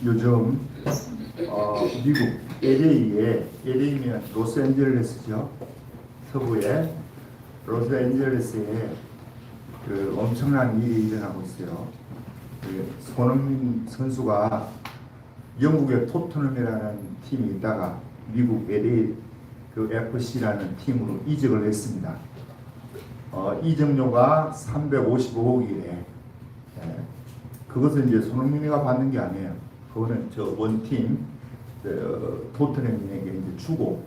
요즘 미국 LA면 로스앤젤레스죠. 서부의 로스앤젤레스에 그 엄청난 일이 일어나고 있어요. 그 손흥민 선수가 영국의 토트넘이라는 팀이 있다가 미국 LA 그 FC라는 팀으로 이적을 했습니다. 이적료가 355억이래. 그것은 이제 손흥민이가 받는 게 아니에요. 그거는 저 원팀 토트넘에게 이제 주고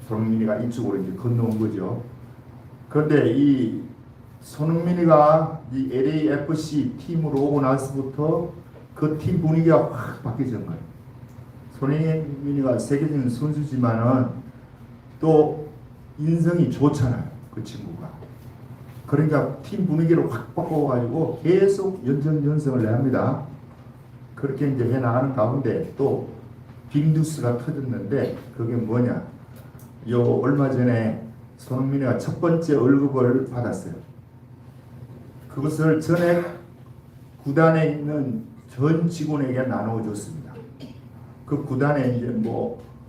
손흥민이가 이쪽으로 이제 건너온 거죠. 그런데 이 손흥민이가 이 LAFC 팀으로 오고 나서부터 그 팀 분위기가 확 바뀌어진 거예요. 손흥민이가 세계적인 선수지만은 또 인성이 좋잖아요. 그 친구가. 그러니까 팀 분위기를 확 바꿔가지고 계속 연전연승을 내합니다. 그렇게 이제 해나가는 가운데 또 빅뉴스가 터졌는데 그게 뭐냐. 얼마 전에 손흥민이가 첫 번째 월급을 받았어요. 그것을 전에 구단에 있는 전 직원에게 나누어 줬습니다. 그 구단에 이제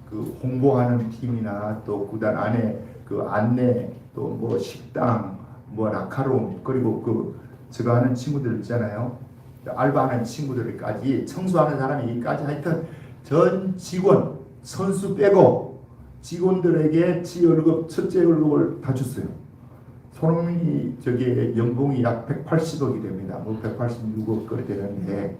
그 홍보하는 팀이나 또 구단 안에 그 안내 또 식당 라카룸 그리고 제가 하는 친구들 있잖아요. 알바하는 친구들까지 청소하는 사람이까지 하여튼 전 직원 선수 빼고 직원들에게 첫째 월급을 다 줬어요. 손흥민이 저게 연봉이 약 180억이 됩니다. 186억 그렇게 되는데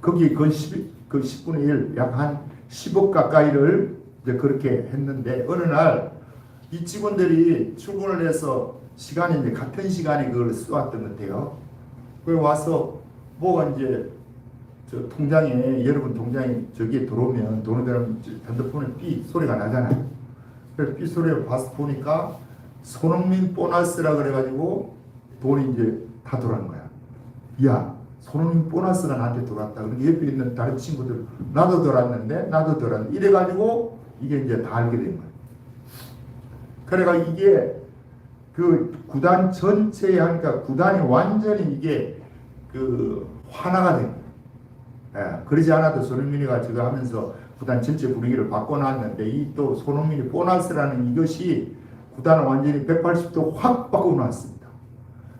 거기 그 10분의 1 약 한 10억 가까이를 이제 그렇게 했는데 어느 날 이 직원들이 출근을 해서 시간이 이제 같은 시간에 그걸 쏘았던 것 같아요. 그래 와서 뭐가 이제 저 통장에 여러분 통장에 저기에 들어오면 돈을 들어오면 핸드폰에 삐 소리가 나잖아요. 그래서 삐 소리를 봐서 보니까 손흥민 보너스라 그래가지고 돈이 이제 다 들어간 거야. 야, 손흥민 보너스가 나한테 들어왔다. 그러니까 옆에 있는 다른 친구들 나도 들어왔는데 나도 들어왔는데 이래가지고 이게 이제 다 알게 된 거야. 그래가 이게 그 구단 전체에 하니까 구단이 완전히 이게 그 환화가 된 거예요. 그러지 않아도 손흥민이가 저거 하면서 구단 전체 분위기를 바꿔놨는데 이 또 손흥민이 보너스라는 이것이 구단을 완전히 180도 확 바꿔놨습니다.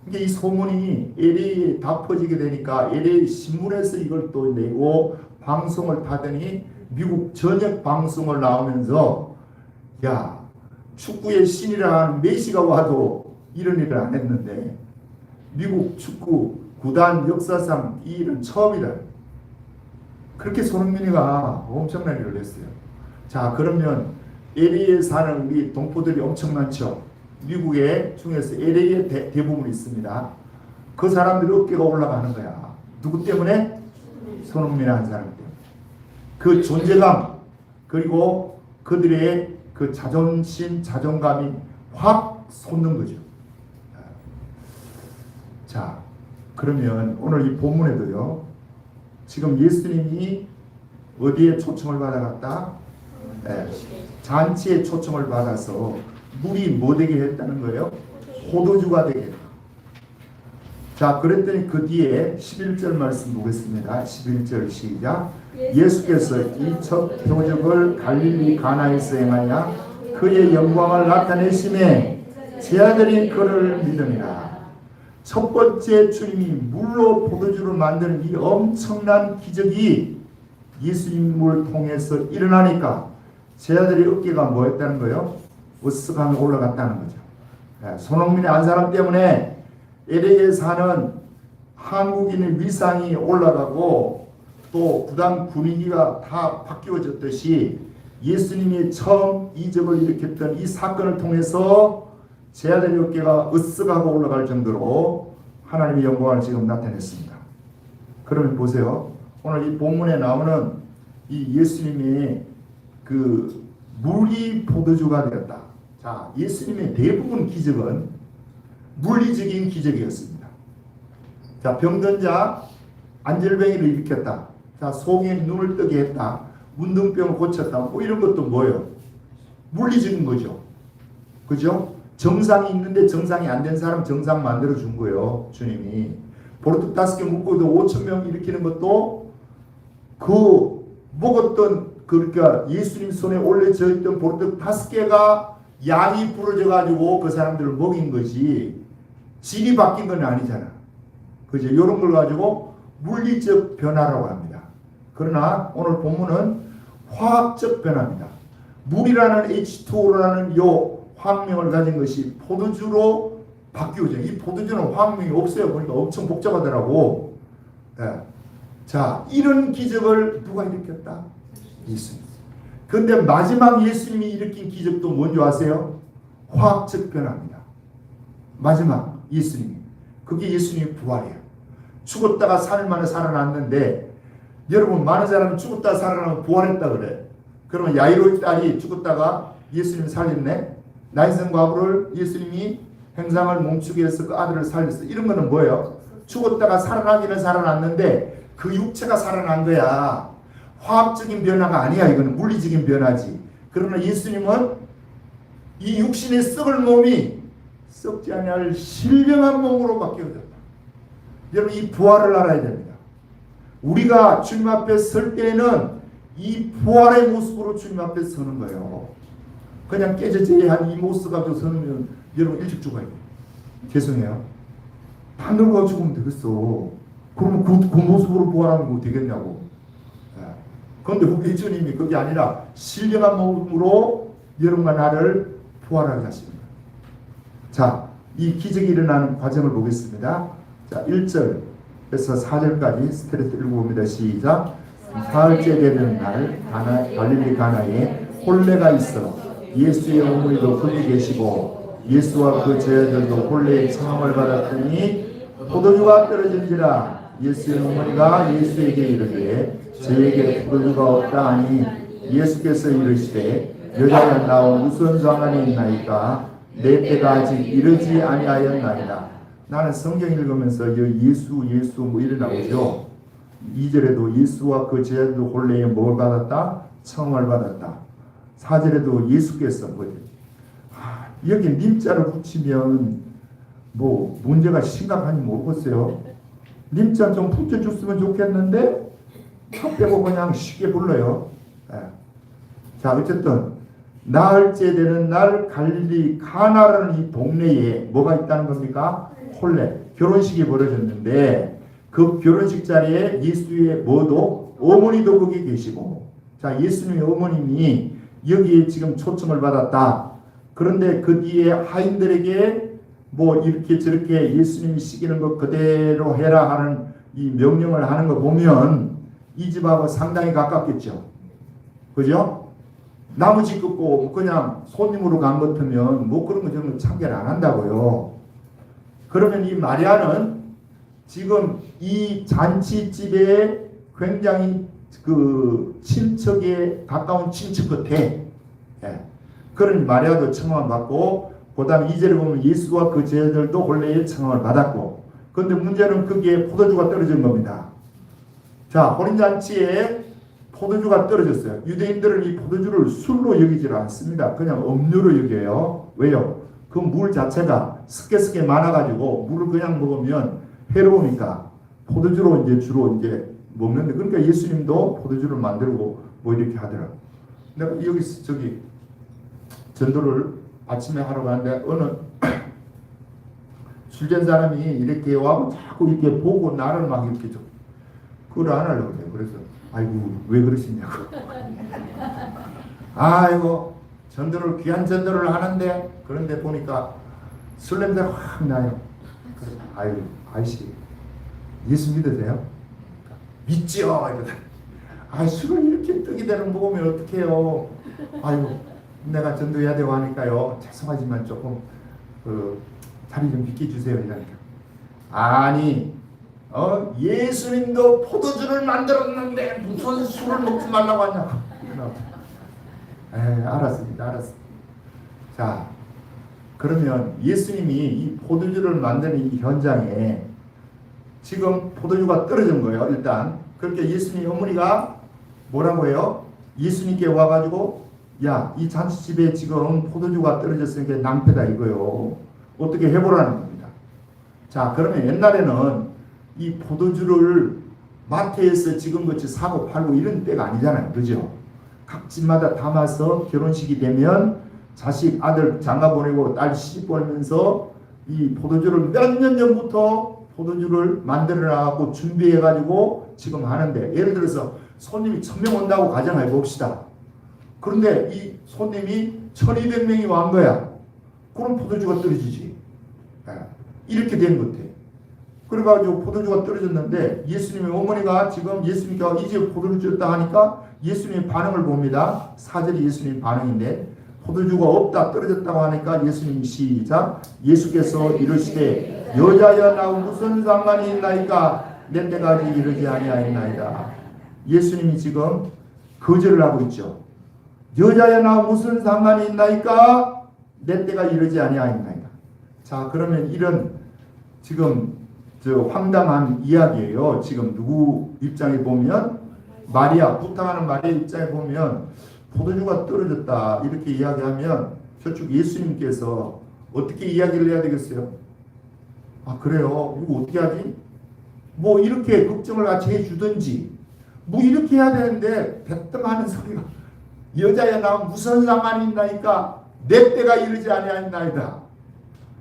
이게 이 소문이 LA에 다 퍼지게 되니까 LA 신문에서 이걸 또 내고 방송을 타더니 미국 전역 방송을 나오면서 야 축구의 신이라는 메시가 와도 이런 일을 안 했는데 미국 축구 구단 역사상 이 일은 처음이다. 그렇게 손흥민이가 엄청난 일을 했어요. 자 그러면 LA에 사는 우리 동포들이 엄청 많죠. 미국에 중에서 LA에 대부분 있습니다. 그 사람들이 어깨가 올라가는 거야. 누구 때문에? 손흥민이라는 사람 때문에. 그 존재감 그리고 그들의 그 자존심, 자존감이 확 솟는 거죠. 자, 그러면 오늘 이 본문에도요. 지금 예수님이 어디에 초청을 받아갔다? 잔치에 초청을 받아서 물이 뭐 되게 했다는 거예요? 포도주가 되게 했다. 자, 그랬더니 그 뒤에 11절 말씀 보겠습니다. 11절 시작. 예수께서 이 첫 표적을 갈릴리 가나에서 행하여 그의 영광을 나타내심에 제자들이 그를 믿으니라. 첫 번째 주님이 물로 포도주를 만드는 이 엄청난 기적이 예수님을 통해서 일어나니까 제자들의 어깨가 뭐였다는 거예요? 으쓱하며 올라갔다는 거죠. 손흥민의 한 사람 때문에 LA에 사는 한국인의 위상이 올라가고 또 구단 분위기가 다 바뀌어졌듯이 예수님이 처음 이적을 일으켰던 이 사건을 통해서 제자들의 어깨가 으쓱하고 올라갈 정도로 하나님의 영광을 지금 나타냈습니다. 그러면 보세요. 오늘 이 본문에 나오는 이 예수님이 그 물이 포도주가 되었다. 자, 예수님의 대부분 기적은 물리적인 기적이었습니다. 자, 병든 자 안절뱅이를 일으켰다. 자, 소경이 눈을 뜨게 했다. 문둥병을 고쳤다. 뭐 이런 것도 뭐예요? 물리적인 거죠. 그죠? 정상이 있는데 정상이 안 된 사람 정상 만들어 준 거예요. 주님이. 보르뚝 5개 묶고도 5,000명 일으키는 것도 그 먹었던 그러니까 예수님 손에 올려져 있던 보리떡 5개가 양이 부러져 가지고 그 사람들을 먹인 것이 질이 바뀐 건 아니잖아. 그죠? 이런 걸 가지고 물리적 변화라고 합니다. 그러나 오늘 본문은 화학적 변화입니다. 물이라는 H2O라는 요 화학명을 가진 것이 포도주로 바뀌어져. 이 포도주는 화학명이 없어요. 그러니까 엄청 복잡하더라고. 예. 자, 이런 기적을 누가 일으켰다? 예수님. 그런데 마지막 예수님이 일으킨 기적도 뭔지 아세요? 화학적 변화입니다. 마지막 예수님이. 그게 예수님의 부활이에요. 죽었다가 3일 만에 살아났는데 여러분 많은 사람이 죽었다가 살아나면 부활했다 그래. 그러면 야이로의 딸이 죽었다가 예수님 살렸네. 나인성 과부를 예수님이 행상을 멈추게 해서 그 아들을 살렸어. 이런 거는 뭐예요? 죽었다가 살아나기는 살아났는데 그 육체가 살아난 거야. 화학적인 변화가 아니야. 이거는 물리적인 변화지. 그러나 예수님은 이 육신의 썩을 몸이 썩지 아니할 신령한 몸으로 바뀌어졌다. 여러분 이 부활을 알아야 됩니다. 우리가 주님 앞에 설 때에는 이 부활의 모습으로 주님 앞에 서는 거예요. 그냥 깨져제한 이 모습 가지고 서면 여러분 일찍 죽어요. 죄송해요. 다 늙어 죽으면 되겠어. 그러면 그 모습으로 부활하면 뭐 되겠냐고. 그런데 우리 주님이 그게 아니라 신령한 몸으로 여러분과 나를 부활하게 하십니다. 자, 이 기적이 일어나는 과정을 보겠습니다. 자, 1절에서 4절까지 스트레스 읽어봅니다. 시작. 사흘째 되는 날 갈릴리 가나에 혼례가 있어 예수의 어머니도 거기 계시고 예수와 그 제자들도 혼례의 청함을 받았더니 포도주가 떨어진지라. 예수의 어머니가 예수에게 이르되 저에게 포도주가 없다 하니 예수께서 이르시되 여자야 나와 무슨 상관이 있나이까 내 때가 아직 이르지 아니하였나이다. 나는 성경 읽으면서 예수 뭐 이래 나오죠. 2절에도 예수와 그 제자들도 혼례에 뭘 받았다? 청함을 받았다. 4절에도 예수께서 여기 님자를 붙이면 뭐 문제가 심각한지 모르겠어요. 님자 좀 붙여줬으면 좋겠는데 턱 빼고 그냥 쉽게 불러요. 자, 어쨌든 나흘째 되는 날 갈릴리 가나라는 이 동네에 뭐가 있다는 겁니까? 혼례, 결혼식이 벌어졌는데 그 결혼식 자리에 예수의 뭐도 어머니도 거기 계시고, 자, 예수님의 어머님이 여기에 지금 초청을 받았다. 그런데 그 뒤에 하인들에게 뭐 이렇게 저렇게 예수님이 시키는 것 그대로 해라 하는 이 명령을 하는 거 보면 이 집하고 상당히 가깝겠죠. 그죠? 나무집 긋고 그냥 손님으로 간 것 같으면 뭐 그런 거 저는 참견 안 한다고요. 그러면 이 마리아는 지금 이 잔치집에 굉장히 그 친척에 가까운 친척 끝에, 그런 마리아도 청함을 받고, 그 다음에 2절에 보면 예수와 그 제자들도 혼례에 청함을 받았고, 그런데 문제는 거기에 포도주가 떨어진 겁니다. 자, 혼인잔치에 포도주가 떨어졌어요. 유대인들은 이 포도주를 술로 여기질 않습니다. 그냥 음료로 여겨요. 왜요? 그 물 자체가 습게 많아가지고 물을 그냥 먹으면 해로우니까 포도주로 이제 주로 이제 먹는데, 그러니까 예수님도 포도주를 만들고 뭐 이렇게 하더라고. 내가 여기 저기 전도를 아침에 하러 가는데 어느 술잔 사람이 이렇게 와고 자꾸 이렇게 보고 나를 막 이렇게 좀 그걸 안 하려고 그래요. 그래서 아이고 왜 그러시냐고. 아이고 전도를 귀한 전도를 하는데, 그런데 보니까 술 냄새가 확 나요. 그래서 아이고 아이씨 예수 믿으세요? 믿죠. 이러다. 아, 술을 이렇게 뜨기 대로 먹으면 어떡해요. 아이고 내가 전도해야 되고 하니까요. 죄송하지만 조금 자리 좀 비켜주세요. 이러니까. 아니 예수님도 포도주를 만들었는데 무슨 술을 먹지 말라고 하냐고. 알았습니다. 자, 그러면 예수님이 이 포도주를 만드는 이 현장에 지금 포도주가 떨어진 거예요. 일단 그렇게 예수님 어머니가 뭐라고 해요? 예수님께 와가지고 야, 이 잔치집에 지금 포도주가 떨어졌으니까 낭패다 이거요. 어떻게 해보라는 겁니다. 자, 그러면 옛날에는 이 포도주를 마트에서 지금같이 사고 팔고 이런 때가 아니잖아요. 그죠? 각 집마다 담아서 결혼식이 되면 자식 아들 장가 보내고 딸 시집 보내면서 이 포도주를 몇 년 전부터 포도주를 만들어 나가고 준비해 가지고 지금 하는데, 예를 들어서 손님이 1000명 온다고 가정해 봅시다. 그런데 이 손님이 1200명이 왔 거야. 그럼 포도주가 떨어지지. 이렇게 된 것 같아. 그래가지고 포도주가 떨어졌는데, 예수님의 어머니가 지금 예수님께서 이제 포도주 줬다 하니까 예수님의 반응을 봅니다. 4절이 예수님의 반응인데, 포도주가 없다 떨어졌다고 하니까 예수님이 시작. 예수께서 이르시되 여자여 나 무슨 상관이 있나이까 내 때가 아직 이르지 아니하였나이다. 예수님이 지금 거절을 하고 있죠. 여자여 나 무슨 상관이 있나이까 내 때가 이르지 아니하였나이다. 자, 그러면 이런 지금 저 황당한 이야기예요. 지금 누구 입장에 보면, 마리아, 부탁하는 마리아 입장에 보면 포도주가 떨어졌다 이렇게 이야기하면 저쪽 예수님께서 어떻게 이야기를 해야 되겠어요? 아, 그래요? 이거 어떻게 하지? 뭐 이렇게 걱정을 같이 해주든지 뭐 이렇게 해야 되는데, 백등하는 소리가 여자야 나 무슨 상관이 있나이까 내 때가 이르지 아니하였나이다.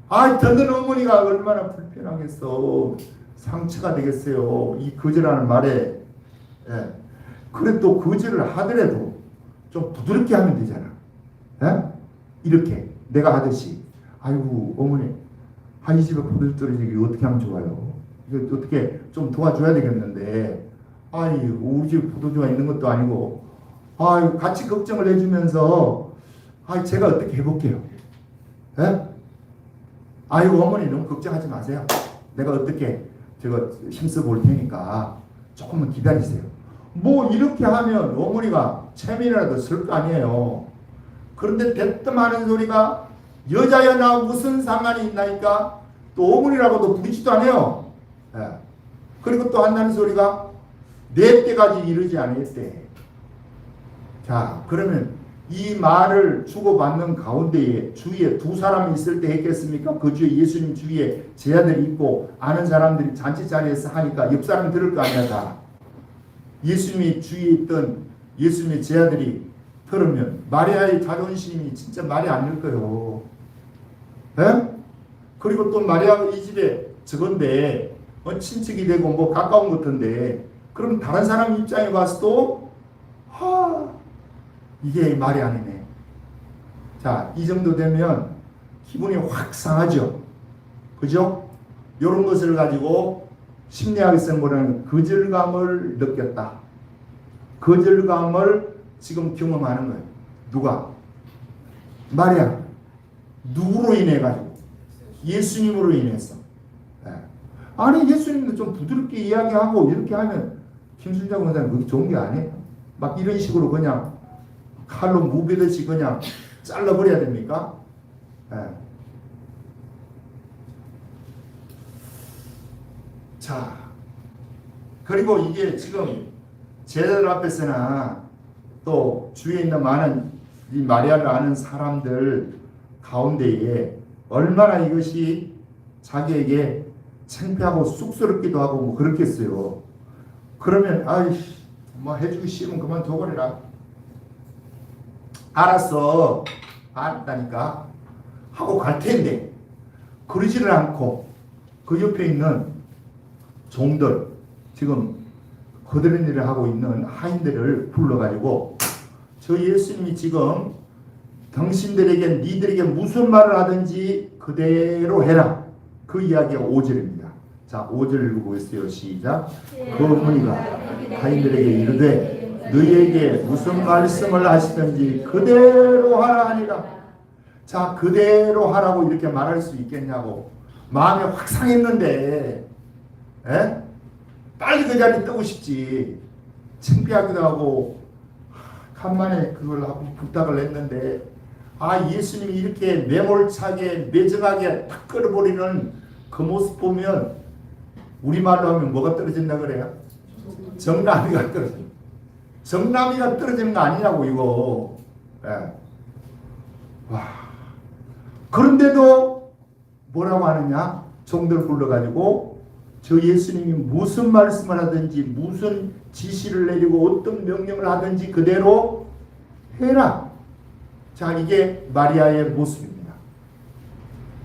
아, 듣는 어머니가 얼마나 불편하겠어. 상처가 되겠어요. 이 거절하는 말에. 예. 그래 또 거절을 하더라도 좀 부드럽게 하면 되잖아. 예? 이렇게 내가 하듯이. 아이고 어머니, 이 집에 포도주 떨어지기 어떻게 하면 좋아요? 이거 어떻게 좀 도와줘야 되겠는데, 아이 우리 집에 포도주가 있는 것도 아니고, 아이 같이 걱정을 해주면서, 제가 어떻게 해볼게요. 예? 아이고 어머니 너무 걱정하지 마세요. 내가 어떻게 제가 힘써 볼 테니까 조금만 기다리세요. 뭐 이렇게 하면 어머니가 체면이라도 쓸 거 아니에요. 그런데 대뜸하는 소리가 여자야 나 무슨 상관이 있나니까 또 어머니라고도 부르지도 않아요. 예. 그리고 또 한다는 소리가 내 때까지 이르지 않았대. 자, 그러면 이 말을 주고받는 가운데에 주위에 두 사람이 있을 때 했겠습니까? 그 주위에 예수님 주위에 제자들이 있고 아는 사람들이 잔치자리에서 하니까 옆 사람이 들을 거 아니야 다. 예수님이 주위에 있던 예수님의 제자들이 들으면 마리아의 자존심이 진짜 말이 안 될 거예요. 예? 그리고 또 마리아가 이 집에 저건데 친척이 되고 뭐 가까운 것 같은데, 그럼 다른 사람 입장에 봐서도 이게 말이 아니네. 자, 이 정도 되면 기분이 확 상하죠. 그죠? 이런 것을 가지고 심리학에서는 뭐라는 거절감을 느꼈다. 거절감을 지금 경험하는 거예요. 누가? 마리아. 누구로 인해 가지고? 예수님으로 인해서. 아니 예수님도 좀 부드럽게 이야기하고 이렇게 하면 김순자 권사님 그게 좋은 게 아니에요. 막 이런 식으로 그냥 칼로 무비듯이 그냥 잘라버려야 됩니까? 자, 그리고 이게 지금 제자들 앞에서나 또 주위에 있는 많은 이 마리아를 아는 사람들 가운데에 얼마나 이것이 자기에게 창피하고 쑥스럽기도 하고 뭐 그렇겠어요. 그러면 뭐 해주기 싫으면 그만 둬버려라. 알았어. 알았다니까 하고 갈 텐데 그러지를 않고 그 옆에 있는 종들, 지금 거드는 일을 하고 있는 하인들을 불러가지고 저 예수님이 지금 당신들에게 니들에게 무슨 말을 하든지 그대로 해라. 그 이야기가 5절입니다. 자, 5절 읽어보겠어요. 시작. 그 어머니가 하인들에게 이르되 너희에게 무슨 말씀을 하시든지 그대로 하라 하니라. 자, 그대로 하라고 이렇게 말할 수 있겠냐고 마음이 확 상했는데, 빨리 그 자리 뜨고 싶지. 창피하기도 하고 간만에 그걸 하고 부탁을 했는데, 예수님이 이렇게 매몰차게 매정하게 탁 끌어버리는 그 모습 보면 우리말로 하면 뭐가 떨어진다 그래요? 정나미가 떨어진다. 정나미가 떨어지는 거 아니냐고 이거. 와. 그런데도 뭐라고 하느냐? 종들 불러가지고 저 예수님이 무슨 말씀을 하든지 무슨 지시를 내리고 어떤 명령을 하든지 그대로 해라. 자, 이게 마리아의 모습입니다.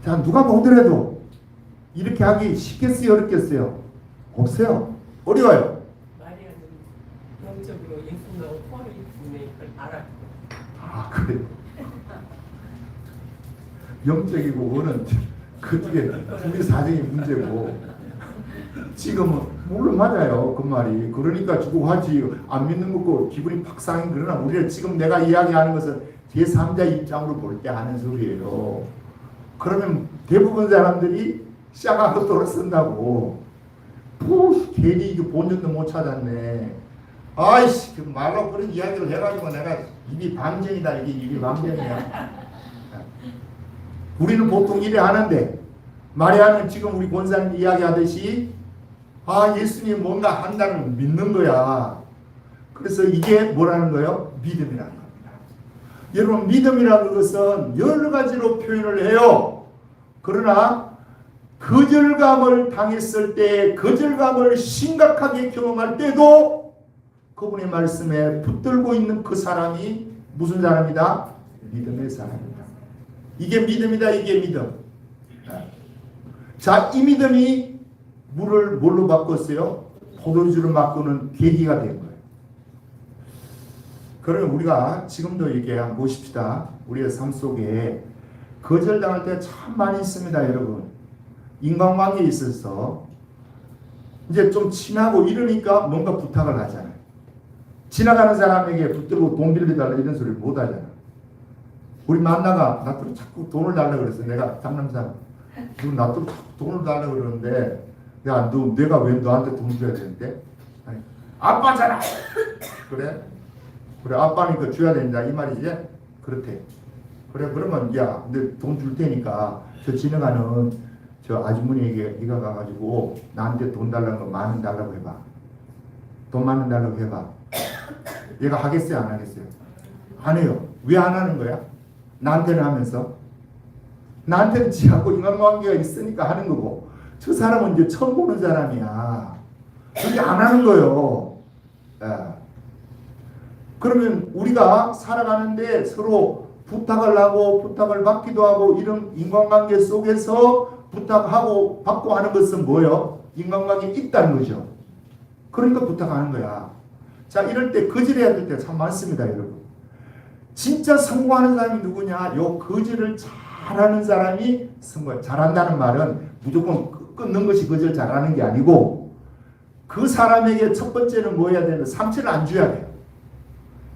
자, 누가 보더라도 이렇게 하기 쉽겠어요? 어렵겠어요? 없어요. 어려워요. 마리아는 영적으로 예수님하고 통하기 때문에 그걸 알았고. 아, 그래요? 영적이고 그거는 그게 우리 사정이 문제고 지금은 물론 맞아요. 그 말이. 그러니까 주고 하지 안 믿는 거고 기분이 팍 상해. 그러나 우리가 지금 내가 이야기하는 것은 제3자 입장으로 볼 때 하는 소리예요. 그러면 대부분 사람들이 시작하고 돌아선다고. 괜히 이게 본전도 못 찾았네. 아이씨, 그 말로 그런 이야기를 해가지고 내가 입이 방정이다. 이게 입이 방정이야. 우리는 보통 이래 하는데 마리아는 지금 우리 권사님 이야기하듯이 예수님 뭔가 한다는 믿는 거야. 그래서 이게 뭐라는 거예요? 믿음이라는 겁니다. 여러분, 믿음이라는 것은 여러 가지로 표현을 해요. 그러나 거절감을 당했을 때, 거절감을 심각하게 경험할 때도 그분의 말씀에 붙들고 있는 그 사람이 무슨 사람이다? 믿음의 사람이다. 이게 믿음이다. 이게 믿음. 자, 이 믿음이 물을 뭘로 바꿨어요? 포도주로 바꾸는 계기가 된 거예요. 그러면 우리가 지금도 이렇게 한번 보십시다. 우리의 삶 속에 거절당할 때 참 많이 있습니다, 여러분. 인간관계에 있어서 이제 좀 친하고 이러니까 뭔가 부탁을 하잖아요. 지나가는 사람에게 붙들고 돈 빌려달라 이런 소리를 못 하잖아요. 우리 만나가 나한테 자꾸 돈을 달라 그랬어. 내가 장남사. 나한테 자꾸 돈을 달라 그러는데 야, 내가 왜 너한테 돈 줘야 되는데? 아니, 아빠잖아. 그래? 그래, 아빠니까 줘야 된다 이 말이지? 그렇대. 그래, 그러면 야, 내 돈 줄 테니까 저 지나가는 저 아주머니에게 네가 가가지고 나한테 돈 달라는 거 10,000원 달라고 해봐. 돈 10,000원 달라고 해봐. 얘가 하겠어요? 안 하겠어요? 안 해요. 왜 안 하는 거야? 나한테는 하면서 나한테는 지하고 인간관계가 있으니까 하는 거고 저 사람은 이제 처음 보는 사람이야. 그게 안 하는 거예요. 그러면 우리가 살아가는데 서로 부탁을 하고 부탁을 받기도 하고 이런 인간관계 속에서 부탁하고 받고 하는 것은 뭐예요? 인간관계에 있다는 거죠. 그러니까 부탁하는 거야. 자, 이럴 때 거절해야 될 때가 참 많습니다, 여러분. 진짜 성공하는 사람이 누구냐? 요 거절을 잘하는 사람이 성공. 잘한다는 말은 무조건 끊는 것이 거절 잘하는 게 아니고 그 사람에게 첫 번째는 뭐 해야 되는? 상처를 안 줘야 돼요.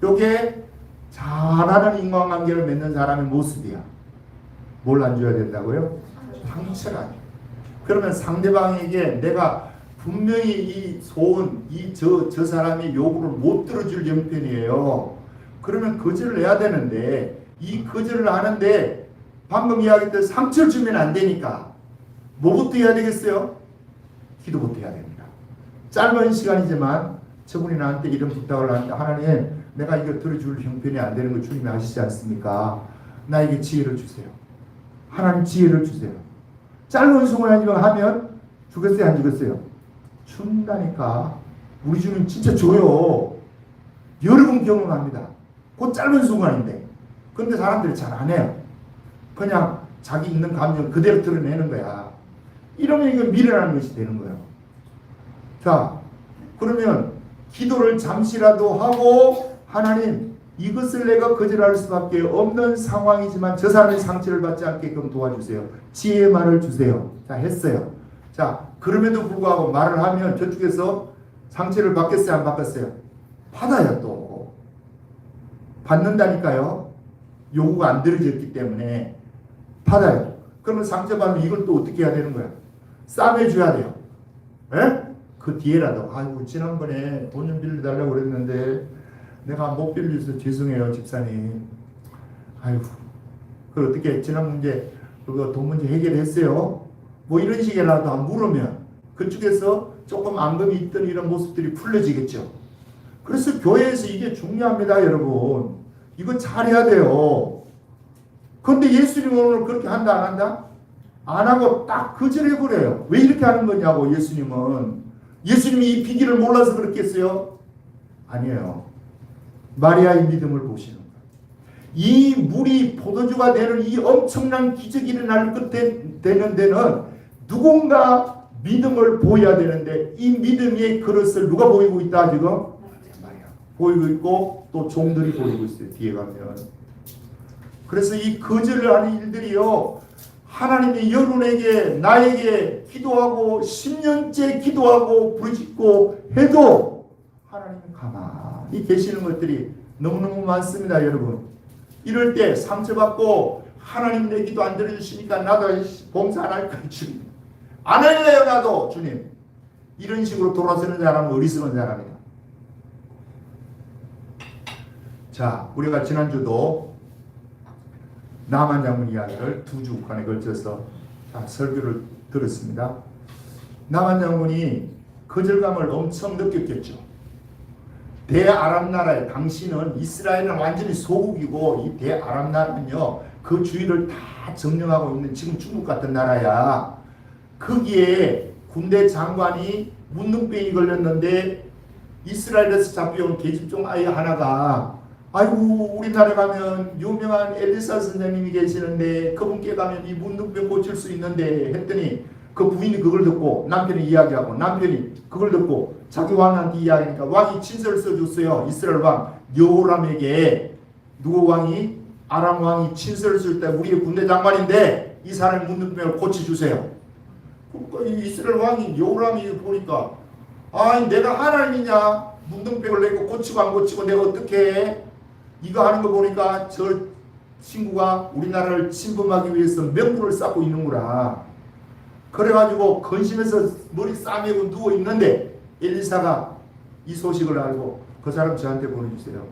요게 잘하는 인간관계를 맺는 사람의 모습이야. 뭘 안 줘야 된다고요? 상처가. 그러면 상대방에게 내가 분명히 이 소원, 저 사람이 요구를 못 들어줄 형편이에요. 그러면 거절을 해야 되는데 이 거절을 하는데 방금 이야기했던 상처를 주면 안 되니까 뭐부터 해야 되겠어요? 기도부터 해야 됩니다. 짧은 시간이지만 저분이 나한테 이런 부탁을 하는데 하나님 내가 이거 들어줄 형편이 안 되는 거 주님이 아시지 않습니까? 나에게 지혜를 주세요. 하나님 지혜를 주세요. 짧은 순간이지만 하면 주겠어요? 안 주겠어요? 준다니까. 우리 주님 진짜 줘요. 여러 번 경험합니다. 그 짧은 순간인데. 그런데 사람들이 잘 안 해요. 그냥 자기 있는 감정 그대로 드러내는 거야. 이러면 이거 미련한 것이 되는 거예요. 자, 그러면 기도를 잠시라도 하고 하나님 이것을 내가 거절할 수밖에 없는 상황이지만 저 사람의 상처를 받지 않게끔 도와주세요. 지혜의 말을 주세요. 자, 했어요. 자, 그럼에도 불구하고 말을 하면 저쪽에서 상처를 받겠어요? 안 받겠어요? 받아요 또. 받는다니까요. 요구가 안 들어졌기 때문에 받아요. 그러면 상처받으면 이걸 또 어떻게 해야 되는 거야? 싸매줘야 돼요. 에? 그 뒤에라도 아이고 지난번에 돈 좀 빌려달라고 그랬는데 내가 못 빌려서 죄송해요 집사님. 아이고 그 어떻게 지난 문제 그거 돈 문제 해결했어요? 뭐 이런 식이라도 안 물으면 그쪽에서 조금 앙금이 있던 이런 모습들이 풀려지겠죠. 그래서 교회에서 이게 중요합니다 여러분. 이거 잘해야 돼요. 그런데 예수님은 오늘 그렇게 한다 안 한다? 안 하고 딱 거절해버려요. 왜 이렇게 하는 거냐고. 예수님이 이 비기를 몰라서 그렇겠어요? 아니에요. 마리아의 믿음을 보시는 거예요. 이 물이 포도주가 되는 이 엄청난 기적이 일어날 끝에 되는 데는 누군가 믿음을 보여야 되는데, 이 믿음의 그릇을 누가 보이고 있다 지금? 마리아 보이고 있고 또 종들이 보이고 있어요. 뒤에 가면. 그래서 이 거절을 하는 일들이요, 하나님이 여러분에게 나에게 기도하고 10년째 기도하고 부르짖고 해도 하나님은 가만히 계시는 것들이 너무너무 많습니다. 여러분, 이럴 때 상처받고 하나님 내 기도 안 들어주시니까 나도 봉사 안 할까요? 주님 안 할래요. 나도 주님. 이런 식으로 돌아서는 사람은 어리석은 사람이다. 자, 우리가 지난주도 나만 장군 이야기를 2주간에 걸쳐서 설교를 들었습니다. 나만 장군이 거절감을 엄청 느꼈겠죠. 대아람 나라에, 당시는 이스라엘은 완전히 소국이고 이 대아람 나라는요, 그 주위를 다 점령하고 있는 지금 중국 같은 나라야. 거기에 군대 장관이 문둥병이 걸렸는데 이스라엘에서 잡혀온 계집종 아이 하나가, 아이고 우리나라에 가면 유명한 엘리사 선생님이 계시는데 그분께 가면 이 문둥병 고칠 수 있는데 했더니, 그 부인이 그걸 듣고 남편이 이야기하고 남편이 그걸 듣고 자기 왕한테 이야기하니까 왕이 친서를 써줬어요. 이스라엘 왕 여호람에게. 누구 왕이? 아람 왕이 친서를 쓸 때 우리의 군대 장관인데 이 사람의 문둥병을 고쳐주세요. 그러니까 이스라엘 왕이 여호람이 보니까, 아니 내가 하나님이냐, 문둥병을 내고 고치고 안 고치고 내가 어떻게 해? 이거 하는 거 보니까 저 친구가 우리나라를 침범하기 위해서 명분을 쌓고 있는구나. 그래가지고 근심해서 머리 싸매고 누워있는데 엘리사가 이 소식을 알고, 그 사람 저한테 보내주세요.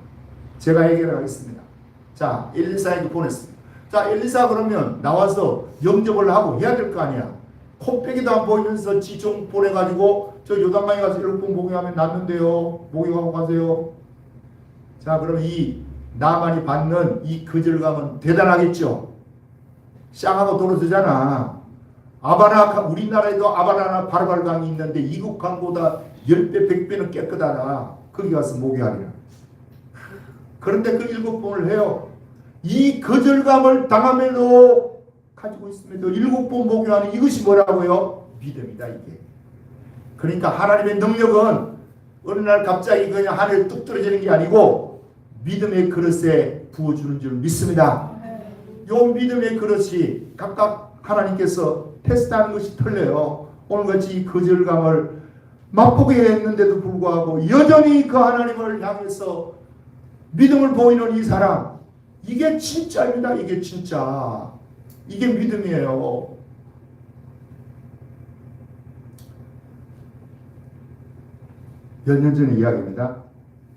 제가 해결하겠습니다. 자, 엘리사에게 보냈습니다. 자, 엘리사 그러면 나와서 영접을 하고 해야 될 거 아니야. 코빼기도 안 보이면서 지종 보내가지고 저 요단강에 가서 7번 목욕하면 낫는데요. 목욕하고 가세요. 자, 그럼 이 나만이 받는 이 거절감은 대단하겠죠. 쌍하고 도로서잖아. 아바나, 우리나라에도 아바나나 바르바르강이 있는데 이국 강보다 10배 100배는 깨끗하다. 거기 가서 목욕하리라. 그런데 그 7번을 해요. 이 거절감을 당하면서 가지고 있음에도 7번 목욕하는 이것이 뭐라고요? 믿음이다 이게. 그러니까 하나님의 능력은 어느 날 갑자기 그냥 하늘에 뚝 떨어지는 게 아니고 믿음의 그릇에 부어주는 줄 믿습니다. 요 믿음의 그릇이 각각 하나님께서 테스트하는 것이 틀려요. 오늘같이 거절감을 맛보게 했는데도 불구하고 여전히 그 하나님을 향해서 믿음을 보이는 이 사람, 이게 진짜입니다. 이게 진짜. 이게 믿음이에요. 몇 년 전의 이야기입니다.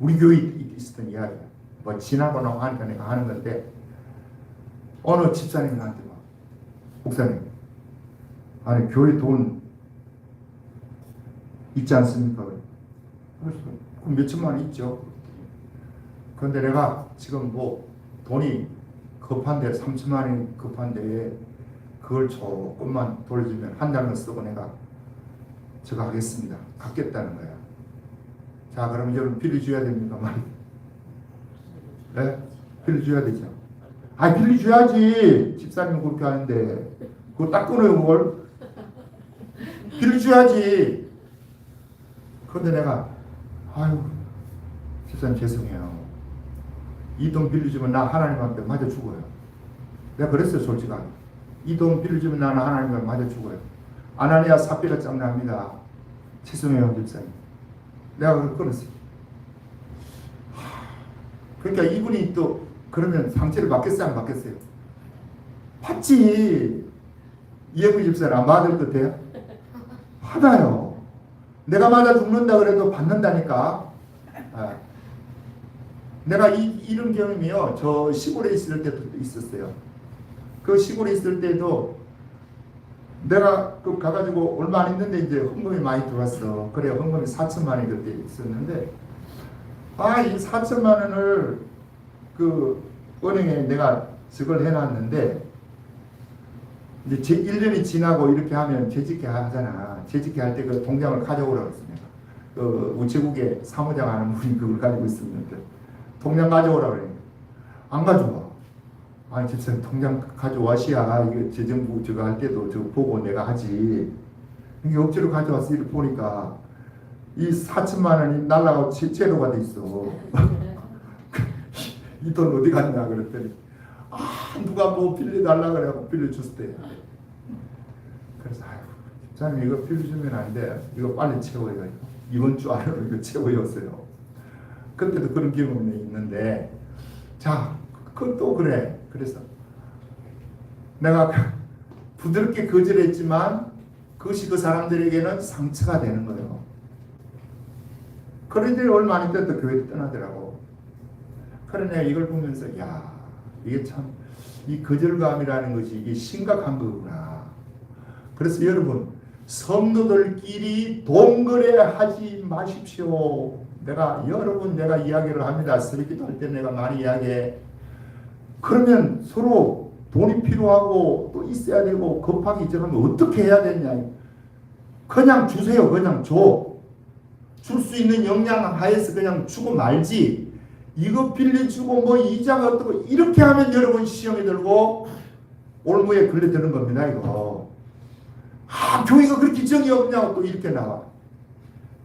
우리 교회에 있었던 이야기예요. 뭐 지나고 나고 하니까 내가 하는 건데, 어느 집사님이 나한테 막, 목사님, 아니 교회 돈 있지 않습니까? 그래서 그럼 몇천만 원 있죠. 그런데 내가 지금 뭐 돈이 급한데 3천만 원이 급한데 그걸 조금만 돌려주면 한 달만 쓰고 내가 제가 하겠습니다. 갚겠다는 거야. 자, 그러면 여러분 빌려줘야 됩니까? 네? 빌려줘야 되죠. 아, 빌려줘야지. 집사님은 그렇게 하는데 그거 딱 끊어요. 그걸 빌려줘야지. 그런데 내가, 아유 집사님 죄송해요. 이 돈 빌려주면 나 하나님 앞에 맞아 죽어요. 내가 그랬어요. 솔직하게. 이 돈 빌려주면 나는 하나님 앞에 맞아 죽어요. 아나니아 삽비라 짱납니다. 죄송해요 집사님. 내가 그걸 끊었어요. 그러니까 이분이 또 그러면 상처를 받겠어요? 안 받겠어요? 받지. 이영미 집사는 안 받을 것 같아요? 받아요. 내가 맞아 죽는다 그래도 받는다니까. 아. 내가 이런 경험이요. 저 시골에 있을 때도 있었어요. 그 시골에 있을 때도 내가 그 가가지고 얼마 안 있는데 이제 헌금이 많이 들어왔어. 그래 헌금이 4천만 원이 그때 있었는데, 아, 이 4천만 원을 그 은행에 내가 저걸 해놨는데 이제 제 1년이 지나고 이렇게 하면 재직회 하잖아. 재직회 할 때 그 통장을 가져오라고 했습니다. 그 우체국에 사무장 하는 분이 그걸 가지고 있었는데 통장 가져오라고 그래요. 안 가져와. 아니 진짜 통장 가져와시야 이거 재정부 저거 할 때도 저거 보고 내가 하지. 이게 억지로 가져와서 이렇게 보니까 이 4천만 원이 날라가고 제로가 돼 있어. 이 돈 어디 갔냐 그랬더니 누가 뭐 빌려달라 그래갖고 빌려줬대. 그래서 아이고 집사님 이거 빌려주면 안 돼. 이거 빨리 채워요. 이번 주 안으로 이거 채워였어요. 그때도 그런 경험이 있는데 자 그것도 그래. 그래서 내가 부드럽게 거절했지만 그것이 그 사람들에게는 상처가 되는 거예요. 그런데 얼마 안 있다 또 교회를 떠나더라고. 그러네 이걸 보면서 야 이게 참 이 거절감이라는 것이 이게 심각한 거구나. 그래서 여러분 성도들끼리 동거래하지 마십시오. 내가 이야기를 합니다. 설교도 할 때 내가 많이 이야기해. 그러면 서로 돈이 필요하고 또 있어야 되고 급하게 저러면 어떻게 해야 되냐. 그냥 주세요. 그냥 줘. 줄 수 있는 역량 하에서 그냥 주고 말지. 이거 빌려주고 뭐 이자가 어떻고 이렇게 하면 여러분 시험이 들고 올무에 걸려드는 겁니다. 이거. 교회가 그렇게 정이 없냐고 또 이렇게 나와.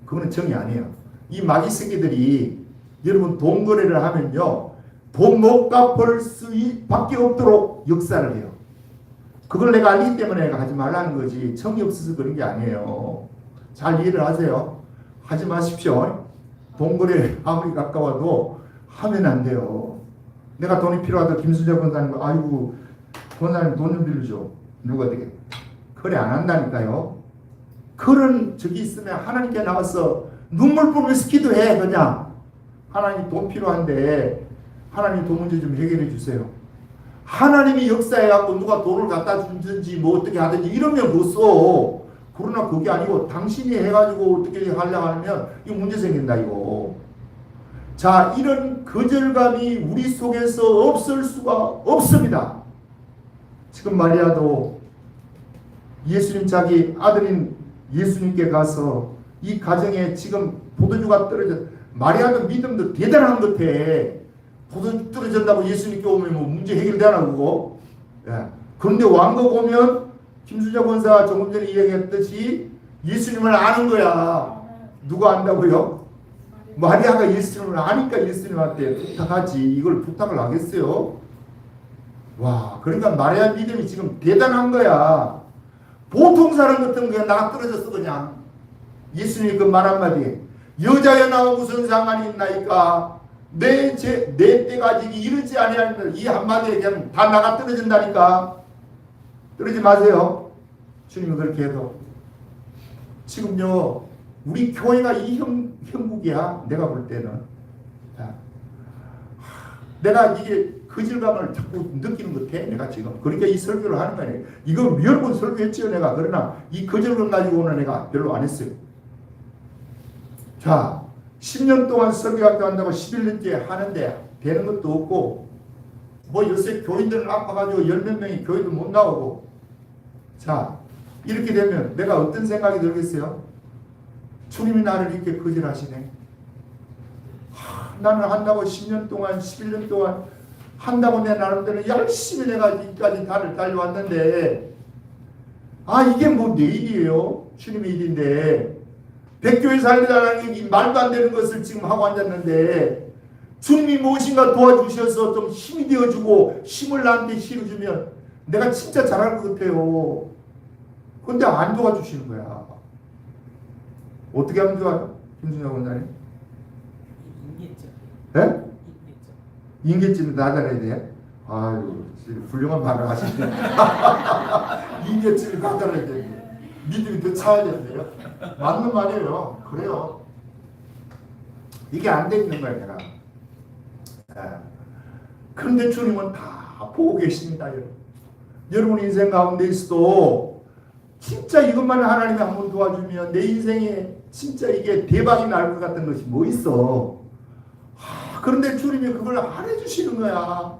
그거는 정이 아니에요. 이 마귀 새끼들이 여러분 돈 거래를 하면요. 돈 못 갚을 수밖에 없도록 역사를 해요. 그걸 내가 알기 때문에 내가 하지 말라는 거지. 정이 없어서 그런 게 아니에요. 잘 이해를 하세요. 하지 마십시오. 돈 거래 아무리 가까워도 하면 안 돼요. 내가 돈이 필요하다 김수재 권사님 아이고 권사님 돈 좀 빌려줘. 누가 되게 거래 안 한다니까요. 그런 적이 있으면 하나님께 나와서 눈물 보면서 기도해. 그냥 하나님 돈 필요한데 하나님 돈 문제 좀 해결해 주세요. 하나님이 역사해갖고 누가 돈을 갖다 주든지 뭐 어떻게 하든지 이러면 못 써. 그러나 그게 아니고 당신이 해가지고 어떻게 하려고 하면 이거 문제 생긴다 이거. 자 이런 거절감이 우리 속에서 없을 수가 없습니다. 지금 마리아도 예수님 자기 아들인 예수님께 가서 이 가정에 지금 포도주가 떨어져 마리아도 믿음도 대단한 것 같아. 포도주 떨어진다고 예수님께 오면 뭐 문제 해결되나 그거. 예. 그런데 왕국 오면 김수자 권사가 조금 전에 이야기했듯이 예수님을 아는 거야. 누가 안다고요? 마리아가 예수님을 아니까 예수님한테 부탁하지. 이걸 부탁을 하겠어요? 와, 그러니까 마리아 믿음이 지금 대단한 거야. 보통 사람 같은 거 나 떨어졌어 그냥. 예수님이 그 말 한마디. 여자여 나와 무슨 상관이 있나이까. 내 때가 지기 이르지 아니하는 이 한마디에 그냥 다 나가 떨어진다니까. 떨어지지 마세요. 주님이 그렇게 해도. 지금요 우리 교회가 이 형국이야. 내가 볼 때는. 내가 이게 거절감을 자꾸 느끼는 것 같아. 내가 지금. 그러니까 이 설교를 하는 거야. 이거 여러 번 설교했지요 내가. 그러나 이 거절감 가지고는 내가 별로 안 했어요. 자 10년 동안 설교학교 한다고 11년째 하는데 되는 것도 없고 뭐 요새 교인들은 아파가지고 열 몇 명이 교회도 못 나오고. 자 이렇게 되면 내가 어떤 생각이 들겠어요? 주님이 나를 이렇게 거절하시네. 나는 한다고 10년 동안 11년 동안 한다고 내 나름대로 열심히 내가 여기까지 달을 달려왔는데 이게 뭐 내 일이에요? 주님의 일인데 백교회 살리라는 게 말도 안 되는 것을 지금 하고 앉았는데 주님이 무엇인가 도와주셔서 좀 힘이 되어주고 힘을 나한테 실어주면 내가 진짜 잘할 것 같아요. 그런데 안 도와주시는 거야. 어떻게 하면 좋아요? 김순영 원장님? 인계점. 네? 인계점을 나타내야 돼? 아유, 훌륭한 말을 하시네. 인계점을 나타내야 돼. 믿음이 더 차야 되는데요. 맞는 말이에요. 그래요. 이게 안 되는 거예요, 내가. 그런데 주님은 다 보고 계십니다, 여러분. 여러분 인생 가운데 있어도 진짜 이것만 하나님이 한번 도와주면 내 인생에 진짜 이게 대박이 날 것 같은 것이 뭐 있어. 그런데 주님이 그걸 안 해주시는 거야.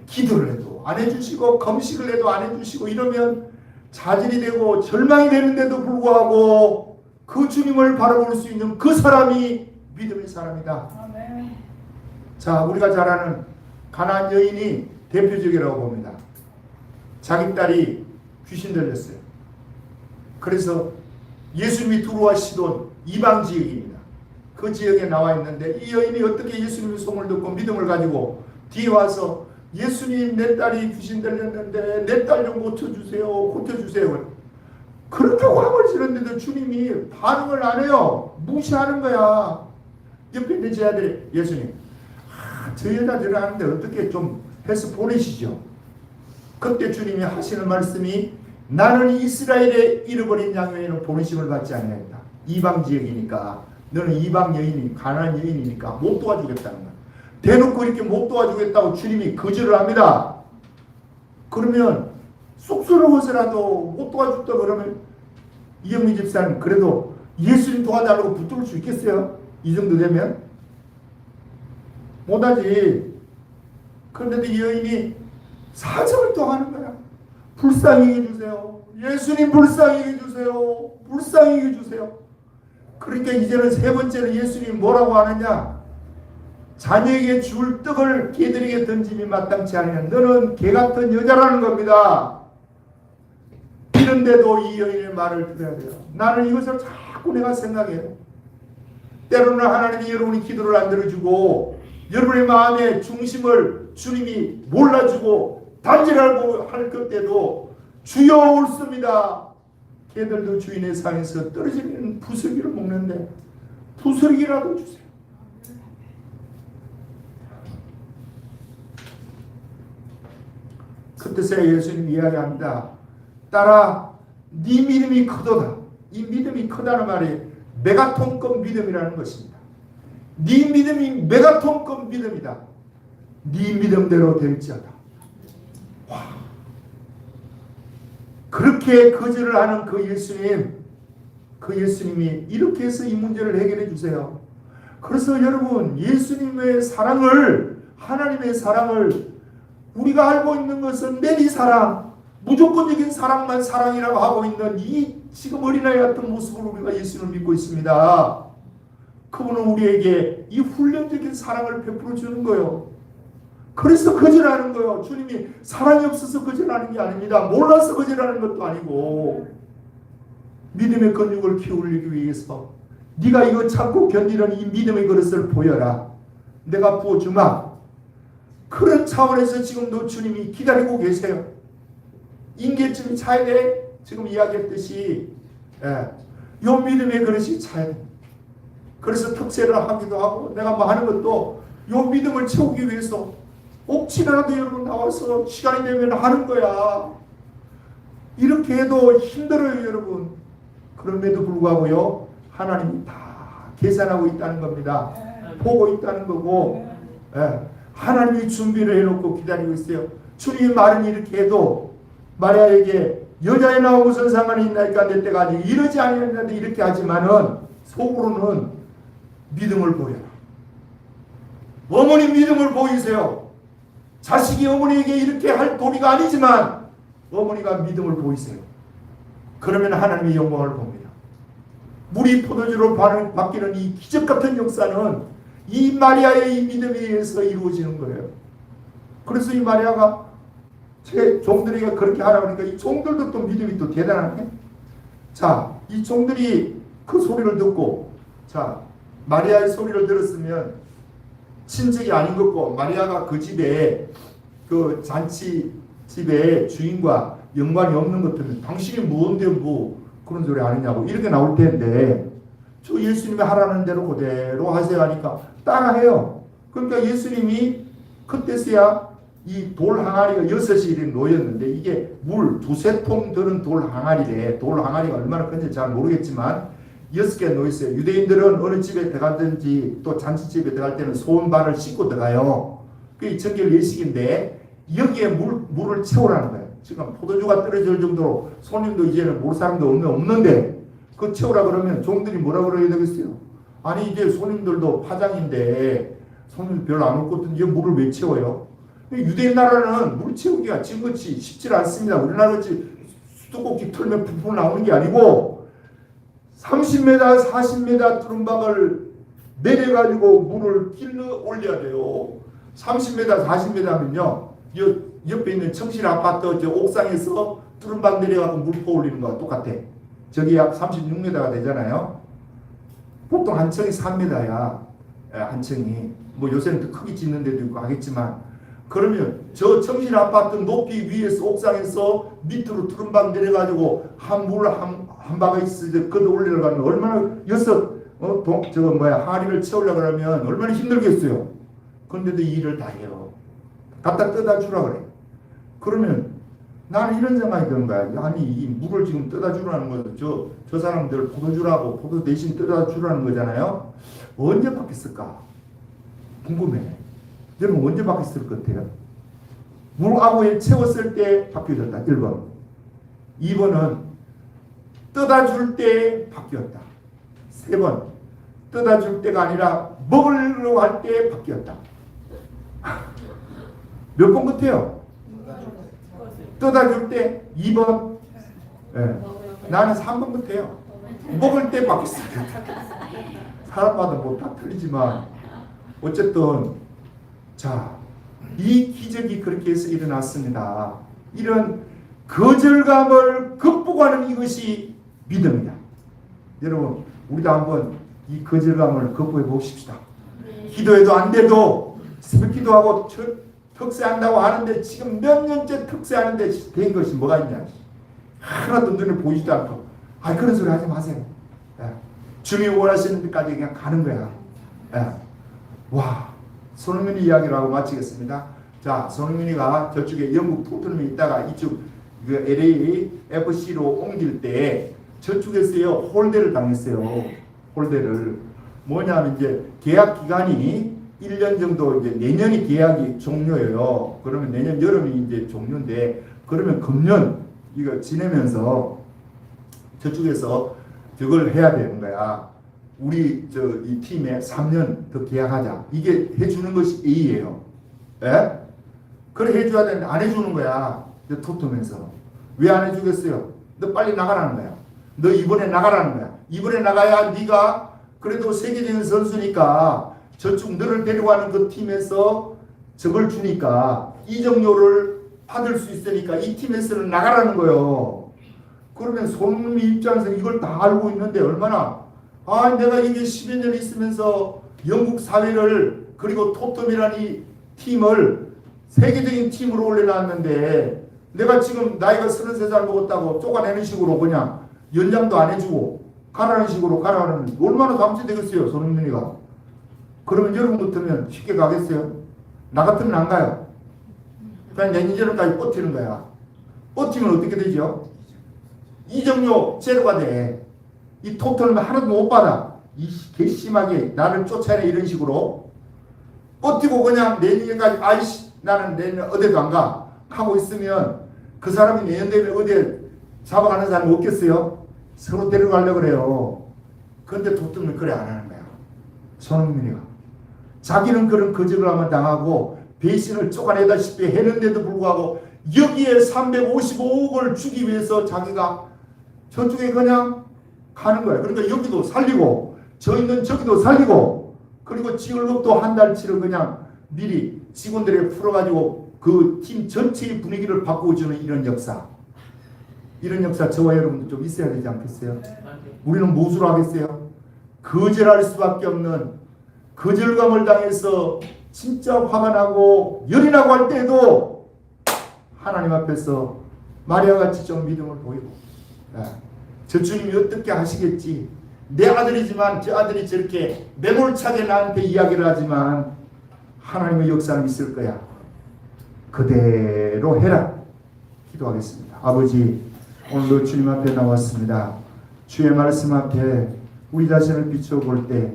기도를 해도 안 해주시고 금식을 해도 안 해주시고 이러면 자질이 되고 절망이 되는데도 불구하고 그 주님을 바라볼 수 있는 그 사람이 믿음의 사람이다. 아멘. 자, 우리가 잘 아는 가나안 여인이 대표적이라고 봅니다. 자기 딸이 귀신 들렸어요. 그래서 예수님이 들어와시던 이방 지역입니다. 그 지역에 나와 있는데 이 여인이 어떻게 예수님의 소문을 듣고 믿음을 가지고 뒤에 와서 예수님, 내 딸이 귀신 들렸는데 내 딸 좀 고쳐주세요. 고쳐주세요. 그렇게 화를 지르는데도 주님이 반응을 안 해요. 무시하는 거야. 옆에 있는 제 아들이 예수님, 저 여자 들어가는데 어떻게 좀 해서 보내시죠. 그때 주님이 하시는 말씀이 나는 이스라엘의 잃어버린 양에는 보내심을 받지 아니하였다. 이방 지역이니까 너는 이방 여인이 가난한 여인이니까 못 도와주겠다는 거야. 대놓고 이렇게 못 도와주겠다고 주님이 거절을 합니다. 그러면 쑥스러워서라도 못 도와줬다 그러면 이영미 집사는 그래도 예수님 도와달라고 붙들 수 있겠어요? 이 정도 되면? 못하지. 그런데도 이 여인이 사정을 또 하는 거야. 불쌍히 해주세요. 예수님 불쌍히 해주세요. 불쌍히 해주세요. 그러니까 이제는 세 번째는 예수님이 뭐라고 하느냐? 자녀에게 줄 떡을 개들에게 던짐이 마땅치 않으냐. 너는 개 같은 여자라는 겁니다. 이런데도 이 여인의 말을 들어야 돼요. 나는 이것을 자꾸 내가 생각해요. 때로는 하나님이 여러분이 기도를 안 들어주고 여러분의 마음의 중심을 주님이 몰라주고 단절하고 할 그때도 주여 옳습니다. 개들도 주인의 상에서 떨어지는 부스러기를 먹는데 부스러기라도 주세요. 그때서야 예수님이 이야기합니다. 딸아, 네 믿음이 크도다. 이 믿음이 크다는 말이 메가톤급 믿음이라는 것입니다. 네 믿음이 메가톤급 믿음이다. 네 믿음대로 될지어다. 와. 그렇게 거절을 하는 그 예수님이 이렇게 해서 이 문제를 해결해 주세요. 그래서 여러분, 예수님의 사랑을, 하나님의 사랑을 우리가 알고 있는 것은 내리사랑, 무조건적인 사랑만 사랑이라고 하고 있는 이 지금 어린아이 같은 모습으로 우리가 예수님을 믿고 있습니다. 그분은 우리에게 이 훈련적인 사랑을 베풀어 주는 거예요. 그래서 거절하는 거예요. 주님이 사랑이 없어서 거절하는 게 아닙니다. 몰라서 거절하는 것도 아니고 믿음의 근육을 키우기 위해서 네가 이거 참고 견디는 이 믿음의 그릇을 보여라. 내가 부어주마. 그런 차원에서 지금도 주님이 기다리고 계세요. 인계점이 차야 돼. 지금 이야기했듯이 요 믿음의 그릇이 차야 돼. 그래서 특세를 하기도 하고 내가 뭐 하는 것도 요 믿음을 채우기 위해서 혹시라도 여러분 나와서 시간이 되면 하는 거야. 이렇게 해도 힘들어요, 여러분. 그럼에도 불구하고요, 하나님이 다 계산하고 있다는 겁니다. 보고 있다는 거고, 하나님이 준비를 해놓고 기다리고 있어요. 주님이 말은 이렇게 해도 마리아에게 여자에 나온 무슨 상관이 있나이까 내 때가 아직 이러지 아니했는데 이렇게 하지만은 속으로는 믿음을 보여라. 어머니 믿음을 보이세요. 자식이 어머니에게 이렇게 할 도리가 아니지만 어머니가 믿음을 보이세요. 그러면 하나님의 영광을 봅니다. 물이 포도주로 바뀌는 이 기적 같은 역사는 이 마리아의 이 믿음에 의해서 이루어지는 거예요. 그래서 이 마리아가 제 종들에게 그렇게 하라고 하니까 이 종들도 또 믿음이 또 대단하네. 자, 이 종들이 그 소리를 듣고, 자, 마리아의 소리를 들었으면 친척이 아닌 것고 마리아가 그 집에 그 잔치 집에 주인과 연관이 없는 것 때문에 당신이 뭔데 뭐 그런 소리 아니냐고 이렇게 나올 텐데 저 예수님이 하라는 대로 그대로 하세요 하니까 따라해요. 그러니까 예수님이 그때서야 이 돌 항아리가 6이 이렇게 놓였는데 이게 물 2-3통 드는 돌 항아리래. 돌 항아리가 얼마나 큰지 잘 모르겠지만 6개 놓였어요. 유대인들은 어느 집에 들어가든지 또 잔치집에 들어갈 때는 손발을 씻고 들어가요. 그게 정결 예식인데 여기에 물을 채우라는 거예요. 지금 포도주가 떨어질 정도로 손님도 이제는 모를 사람도 없는데 그 채우라 그러면 종들이 뭐라 그래야 되겠어요? 아니 이제 손님들도 파장인데 손님 별로 안 올 것도 이 물을 왜 채워요? 유대인 나라는 물 채우기가 지금같이 쉽지 않습니다. 우리나라같이 수도꼭지 털면 푹푹 나오는 게 아니고 30m, 40m 뚜룸박을 내려가지고 물을 길러 올려야 돼요. 30m, 40m면요. 옆에 있는 청실 아파트 저 옥상에서 뚜룸박 내려가고 물 퍼올리는 거와 똑같아. 저기 약 36m가 되잖아요. 보통 한 층이 3m야. 한 층이. 뭐 요새는 더 크게 짓는 데도 있고 하겠지만 그러면 저 청실 아파트 높이 위에서 옥상에서 밑으로 뚜룸박 내려가지고 한 바가지 걷어 올려가면 얼마나 항아리를 채우려고 그러면 얼마나 힘들겠어요. 그런데도 이 일을 다 해요. 갖다 떠다 주라 그래. 그러면 나는 이런 생각이 드는 거야. 아니 이 물을 지금 떠다 주라는 거죠. 저 사람들 포도 주라고 포도 대신 떠다 주라는 거잖아요. 언제 바뀌었을까? 궁금해. 여러분 언제 바뀌었을 것 같아요? 물하고에 채웠을 때 바뀌어졌다. 1번. 2번은 떠다 줄 때 바뀌었다. 3번. 떠다 줄 때가 아니라 먹으려고 할 때 바뀌었다. 몇 번 같아요? 떠다 줄 때 2번. 네. 나는 3번 같아요. 먹을 때 바뀌었어요. 사람마다 뭐 다 틀리지만 어쨌든 자, 이 기적이 그렇게 해서 일어났습니다. 이런 거절감을 극복하는 이것이 믿음이다. 여러분 우리도 한번 이 거절감을 극복해 보십시다. 기도해도 안 돼도 새벽 기도하고 특세한다고 하는데 지금 몇 년째 특세하는데 된 것이 뭐가 있냐. 하나도 눈에 보이지도 않고 그런 소리 하지 마세요. 주님이 원하시는 데까지 그냥 가는 거야. 와, 손흥민이 이야기를 하고 마치겠습니다. 자, 손흥민이가 저쪽에 영국 토트넘에 있다가 이쪽 그 LA FC로 옮길 때 저쪽에서요 홀대를 당했어요. 홀대를 뭐냐면 이제 계약 기간이 1년 정도 이제 내년이 계약이 종료예요. 그러면 내년 여름이 이제 종료인데 그러면 금년 이거 지내면서 저쪽에서 그걸 해야 되는 거야. 우리 이 팀에 3년 더 계약하자. 이게 해주는 것이 A예요. 예? 그래 해줘야 되는데 안 해주는 거야. 토트넘에서. 왜 안 해주겠어요? 너 빨리 나가라는 거야. 너 이번에 나가라는 거야. 이번에 나가야 네가 그래도 세계적인 선수니까 저쪽 너를 데려가는 그 팀에서 저걸 주니까 이적료를 받을 수 있으니까 이 팀에서는 나가라는 거예요. 그러면 손흥민 입장에서 이걸 다 알고 있는데 얼마나 내가 이게 10여 년 있으면서 영국 사회를 그리고 토트넘이라는 이 팀을 세계적인 팀으로 올려놨는데 내가 지금 나이가 33살 먹었다고 쪼가내는 식으로 그냥 연장도 안 해주고 가라는 식으로 가라는 얼마나 감시되겠어요 손흥민이가. 그러면 여러분 같으면 쉽게 가겠어요? 나 같으면 안 가요. 그냥 내년까지 버티는 거야. 버티면 어떻게 되죠? 이적료 제로가 돼. 이 토트넘은 하나도 못 받아. 이 괘씸하게 나를 쫓아내 이런 식으로 버티고 그냥 내년까지 나는 내년 어디도 안 가 하고 있으면 그 사람이 내년 되면 어디에 잡아가는 사람이 없겠어요? 서로 데려가려고 그래요. 그런데 토트넘은 그래 안 하는 거야. 손흥민이가 자기는 그런 거절감을 당하고 배신을 쪼가내다시피 했는데도 불구하고 여기에 355억을 주기 위해서 자기가 저쪽에 그냥 가는 거예요. 그러니까 여기도 살리고 저 있는 저기도 살리고 그리고 지원금도 한 달치를 그냥 미리 직원들에게 풀어가지고 그 팀 전체의 분위기를 바꿔주는 이런 역사. 이런 역사 저와 여러분도 좀 있어야 되지 않겠어요? 우리는 무엇으로 하겠어요? 거절할 수밖에 없는 거절감을 당해서 진짜 화가 나고 열이 나고 할 때에도 하나님 앞에서 마리아같이 좀 믿음을 보이고 저 주님이 어떻게 하시겠지. 내 아들이지만 저 아들이 저렇게 매몰차게 나한테 이야기를 하지만 하나님의 역사는 있을 거야. 그대로 해라. 기도하겠습니다. 아버지 오늘도 주님 앞에 나왔습니다. 주의 말씀 앞에 우리 자신을 비춰볼 때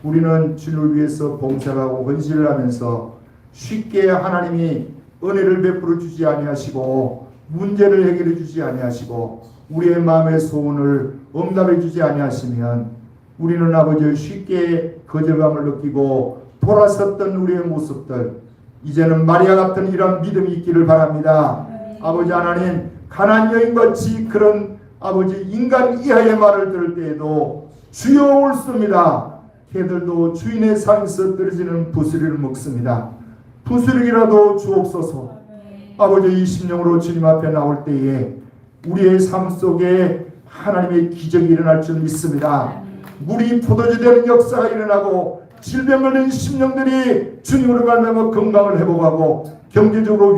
우리는 주를 위해서 봉사하고 헌신을 하면서 쉽게 하나님이 은혜를 베풀어 주지 아니하시고 문제를 해결해 주지 아니하시고 우리의 마음의 소원을 응답해 주지 아니하시면 우리는 아버지 쉽게 거절감을 느끼고 돌아섰던 우리의 모습들 이제는 마리아 같은 이런 믿음이 있기를 바랍니다. 아버지 하나님 가난 여인같이 그런 아버지 인간 이하의 말을 들을 때에도 주여 옳습니다. 개들도 주인의 상에서 떨어지는 부스러기를 먹습니다. 부스러기라도 주옵소서. 아버지 이 심령으로 주님 앞에 나올 때에 우리의 삶 속에 하나님의 기적이 일어날 줄 믿습니다. 물이 포도주 되는 역사가 일어나고 질병 걸린 심령들이 주님으로 말미암아 건강을 회복하고 경제적으로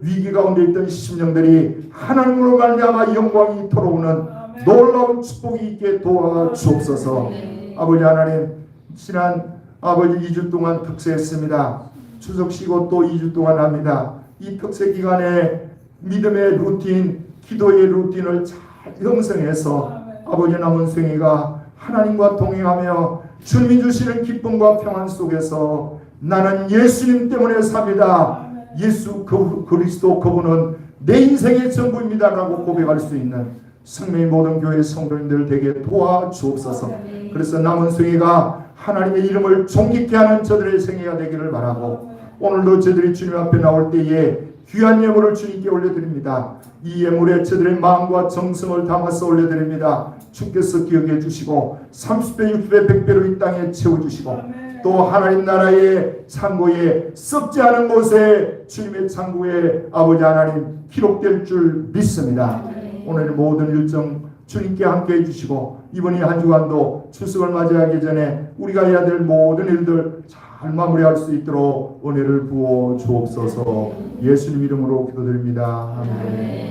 위기 가운데 있던 심령들이 하나님으로 말미암아 영광이 돌아오는 놀라운 축복이 있게 도와주옵소서. 아버지 하나님, 지난 아버지 2주 동안 특세했습니다. 추석 쉬고 또 2주 동안 합니다. 이 특세 기간에 믿음의 루틴, 기도의 루틴을 잘 형성해서 아버지 남은 생애가 하나님과 동행하며 주님이 주시는 기쁨과 평안 속에서 나는 예수님 때문에 삽니다. 예수 그리스도 그분은 내 인생의 전부입니다라고 고백할 수 있는 성명의 모든 교회 성도님들 되게 도와주옵소서. 그래서 남은 생애가 하나님의 이름을 존귀케 하는 저들의 생애가 되기를 바라고, 오늘도 저들이 주님 앞에 나올 때에 귀한 예물을 주님께 올려드립니다. 이 예물에 저들의 마음과 정성을 담아서 올려드립니다. 주께서 기억해 주시고 30배, 60배, 100배로 이 땅에 채워주시고 또 하나님 나라의 창고에 썩지 않은 곳에 주님의 창고에 아버지 하나님 기록될 줄 믿습니다. 오늘 모든 일정 주님께 함께 해주시고 이번 이 한 주간도 추석을 맞이하기 전에 우리가 해야 될 모든 일들 잘 마무리할 수 있도록 은혜를 부어 주옵소서. 예수님 이름으로 기도드립니다. 아멘.